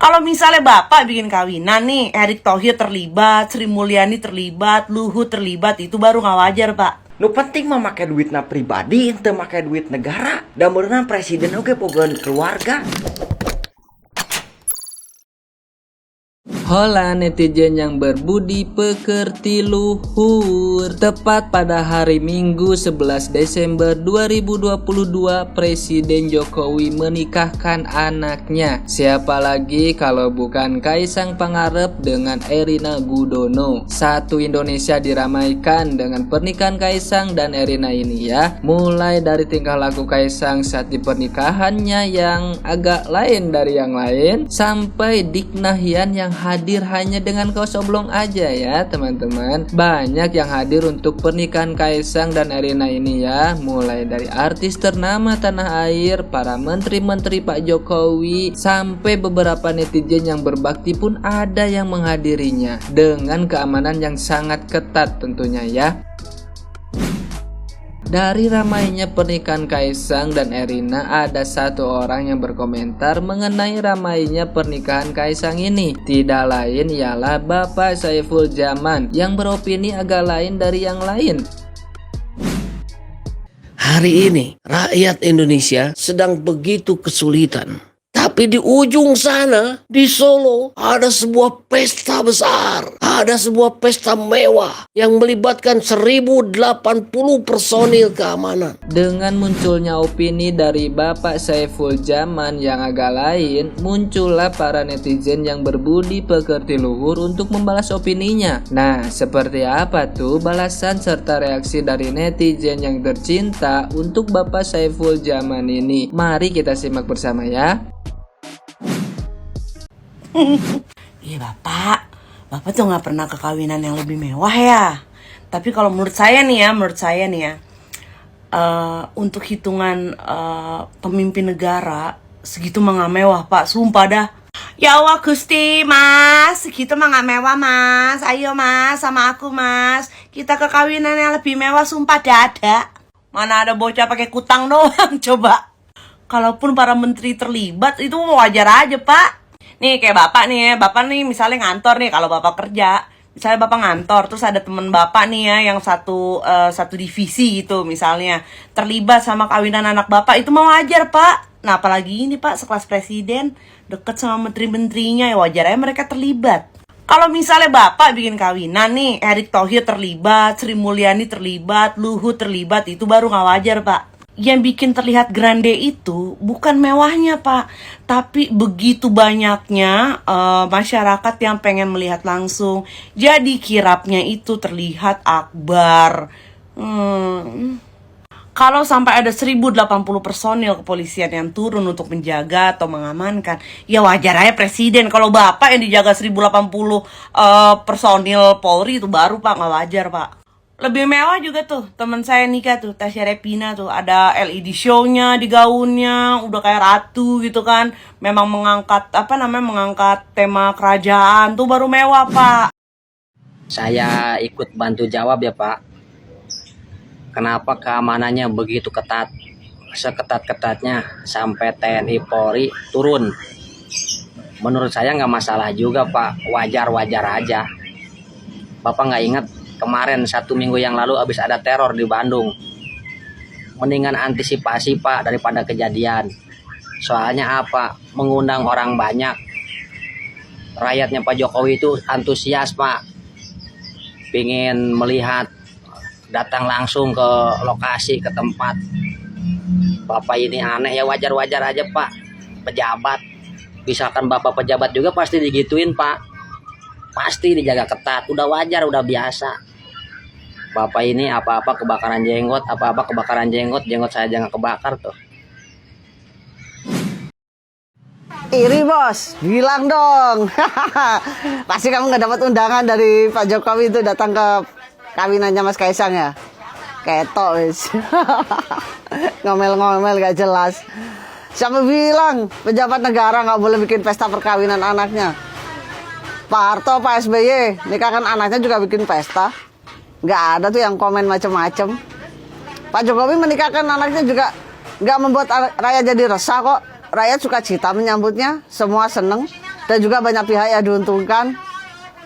Kalau misalnya Bapak bikin kawinan nih, Erick Thohir terlibat, Sri Mulyani terlibat, Luhut terlibat, itu baru nggak wajar, Pak. Nu penting mah make duitna pribadi, ente make duit negara. Da beunang presiden oge bogaan keluarga. Hola netizen yang berbudi pekerti luhur. Tepat pada hari Minggu 11 Desember 2022, Presiden Jokowi menikahkan anaknya. Siapa lagi kalau bukan Kaisang Pangarep dengan Erina Gudono. Satu Indonesia diramaikan dengan pernikahan Kaisang dan Erina ini ya. Mulai dari tingkah laku Kaisang saat di pernikahannya yang agak lain dari yang lain, sampai Dik Nahyan yang hadir hanya dengan kaos oblong aja ya teman-teman. Banyak yang hadir untuk pernikahan Kaisang dan Erina ini ya. Mulai dari artis ternama tanah air, para menteri-menteri Pak Jokowi, sampai beberapa netizen yang berbakti pun ada yang menghadirinya. Dengan keamanan yang sangat ketat tentunya ya. Dari ramainya pernikahan Kaisang dan Erina, ada satu orang yang berkomentar mengenai ramainya pernikahan Kaisang ini. Tidak lain ialah Bapak Saiful Jaman yang beropini agak lain dari yang lain. Hari ini rakyat Indonesia sedang begitu kesulitan. Tapi di ujung sana, di Solo, ada sebuah pesta besar. Ada sebuah pesta mewah yang melibatkan 1080 personil keamanan. Dengan munculnya opini dari Bapak Saiful Jaman yang agak lain, muncullah para netizen yang berbudi pekerti luhur untuk membalas opininya. Nah, seperti apa tuh balasan serta reaksi dari netizen yang tercinta untuk Bapak Saiful Jaman ini? Mari kita simak bersama ya. Iya Bapak tuh nggak pernah ke kawinan yang lebih mewah ya. Tapi kalau menurut saya nih ya, untuk hitungan pemimpin negara segitu mah nggak mewah Pak, sumpah dah. Ya Allah Gusti Mas, segitu mah nggak mewah Mas. Ayo Mas sama aku Mas, kita ke kawinan yang lebih mewah, sumpah dada. Mana ada bocah pakai kutang doang coba. Kalaupun para menteri terlibat itu wajar aja Pak. Nih kayak Bapak nih misalnya ngantor nih, kalau Bapak kerja, misalnya Bapak ngantor, terus ada temen Bapak nih ya yang satu divisi gitu misalnya, terlibat sama kawinan anak Bapak, itu mau wajar Pak. Nah apalagi ini Pak, sekelas presiden, deket sama menteri-menterinya, ya wajar aja mereka terlibat. Kalau misalnya Bapak bikin kawinan nih, Erick Thohir terlibat, Sri Mulyani terlibat, Luhut terlibat, itu baru gak wajar Pak. Yang bikin terlihat grande itu bukan mewahnya Pak, tapi begitu banyaknya masyarakat yang pengen melihat langsung. Jadi kirapnya itu terlihat akbar. Kalau sampai ada 1080 personil kepolisian yang turun untuk menjaga atau mengamankan, ya wajar aja presiden. Kalau Bapak yang dijaga 1080 personil Polri, itu baru Pak, nggak wajar Pak. Lebih mewah juga tuh teman saya nikah tuh, Tasya Repina tuh, ada LED show-nya di gaunnya, udah kayak ratu gitu kan. Memang mengangkat mengangkat tema kerajaan tuh, baru mewah Pak. Saya ikut bantu jawab ya Pak. Kenapa keamanannya begitu ketat? Seketat-ketatnya sampai TNI Polri turun. Menurut saya nggak masalah juga Pak, wajar-wajar aja. Bapak nggak ingat kemarin 1 minggu yang lalu habis ada teror di Bandung. Mendingan antisipasi Pak daripada kejadian. Soalnya apa? Mengundang orang banyak. Rakyatnya Pak Jokowi itu antusias Pak. Pengen melihat, datang langsung ke lokasi, ke tempat. Bapak ini aneh ya, wajar-wajar aja Pak. Pejabat. Misalkan Bapak pejabat juga pasti digituin Pak. Pasti dijaga ketat. Udah wajar, udah biasa. Bapak ini apa-apa kebakaran jenggot, jenggot saya jangan kebakar tuh. Iri bos, bilang dong. Pasti kamu nggak dapat undangan dari Pak Jokowi itu datang ke kawinannya Mas Kaisang ya. Ketok wis. Ngomel-ngomel gak jelas. Siapa bilang pejabat negara nggak boleh bikin pesta perkawinan anaknya? Pak Harto, Pak SBY, nikahkan anaknya juga bikin pesta. Nggak ada tuh yang komen macem-macem. Pak Jokowi menikahkan anaknya juga nggak membuat rakyat jadi resah kok. Rakyat suka cita menyambutnya, semua seneng. Dan juga banyak pihak yang diuntungkan,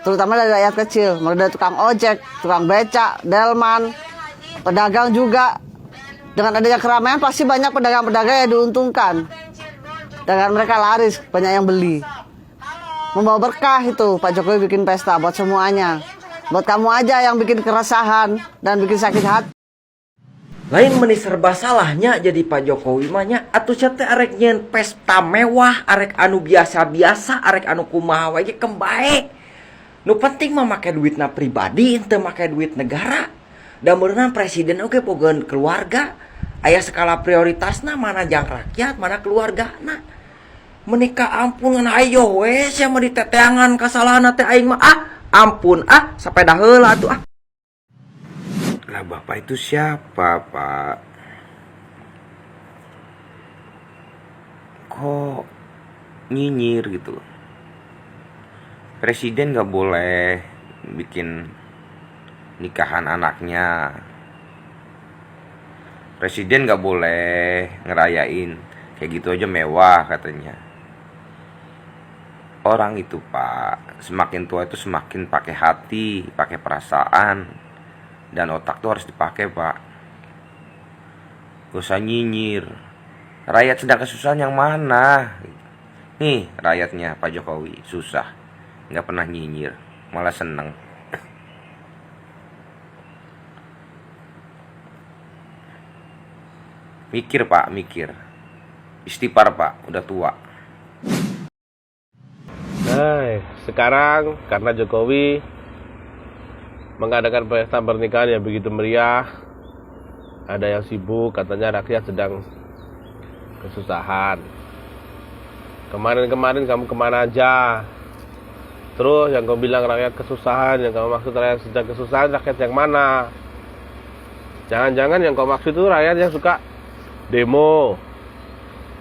terutama dari rakyat kecil, mulai dari tukang ojek, tukang becak, delman, pedagang juga. Dengan adanya keramaian pasti banyak pedagang-pedagang yang diuntungkan. Dengan mereka laris, banyak yang beli. Membawa berkah itu Pak Jokowi bikin pesta buat semuanya. Buat kamu aja yang bikin keresahan dan bikin sakit hati. Lain meni serba salahnya jadi Pak Jokowi mahnya atuh teh arek nyen pesta mewah, arek anu biasa-biasa, arek anu kumaha wae kembae. Nu penting mah make duitna pribadi teu make duit negara. Da meureunna presiden oge bogaeun keluarga. Aya skala prioritasna mana jang rakyat, mana keluargana. Menikah ampun ngan ayo we sia mah diteteangan kasalahan teh aing mah ampun sampai dah heula atuh Lah Bapak itu siapa, Pak? Kok nyinyir gitu? Presiden gak boleh bikin nikahan anaknya. Presiden gak boleh ngerayain kayak gitu aja mewah katanya. Orang itu Pak, semakin tua itu semakin pakai hati, pakai perasaan, dan otak tuh harus dipakai Pak. Gak usah nyinyir. Rakyat sedang kesusahan yang mana? Nih rakyatnya Pak Jokowi susah, gak pernah nyinyir, malah seneng. Mikir Pak, mikir. Istighfar Pak, udah tua. Nah, sekarang karena Jokowi mengadakan pesta pernikahan yang begitu meriah, ada yang sibuk, katanya rakyat sedang kesusahan. Kemarin-kemarin kamu kemana aja? Terus yang kau bilang rakyat kesusahan, yang kamu maksud rakyat sedang kesusahan, rakyat yang mana? Jangan-jangan yang kau maksud itu rakyat yang suka demo,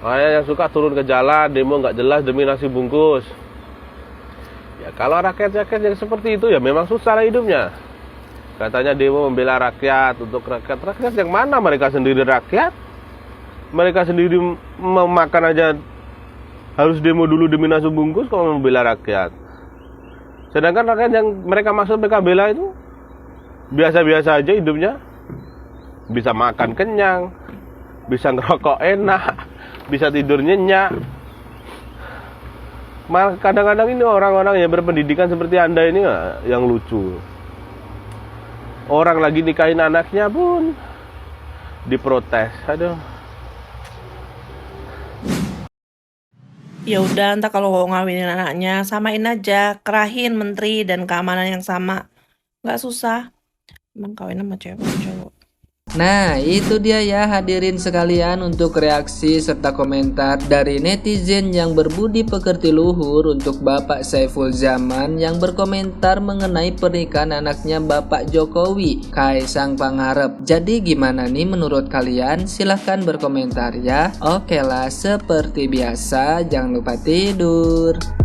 rakyat yang suka turun ke jalan, demo nggak jelas demi nasi bungkus. Ya kalau rakyat-rakyat yang seperti itu ya memang susah lah hidupnya. Katanya demo membela rakyat, untuk rakyat. Rakyat yang mana? Mereka sendiri rakyat. Mereka sendiri memakan aja harus demo dulu demi nasi bungkus kalau membela rakyat. Sedangkan rakyat yang mereka maksud mereka bela itu biasa-biasa aja hidupnya. Bisa makan kenyang, bisa ngerokok enak, bisa tidur nyenyak. Kadang-kadang ini orang-orang yang berpendidikan seperti Anda ini yang lucu. Orang lagi nikahin anaknya pun diprotes. Aduh. Ya udah, entah kalau ngawinin anaknya, samain aja, kerahin menteri dan keamanan yang sama. Nggak susah. Emang kawin sama cewek cowok. Nah, itu dia ya hadirin sekalian untuk reaksi serta komentar dari netizen yang berbudi pekerti luhur untuk Bapak Saiful Zaman yang berkomentar mengenai pernikahan anaknya Bapak Jokowi, Kaisang Pangarep. Jadi gimana nih menurut kalian? Silahkan berkomentar ya. Oke lah, seperti biasa jangan lupa tidur.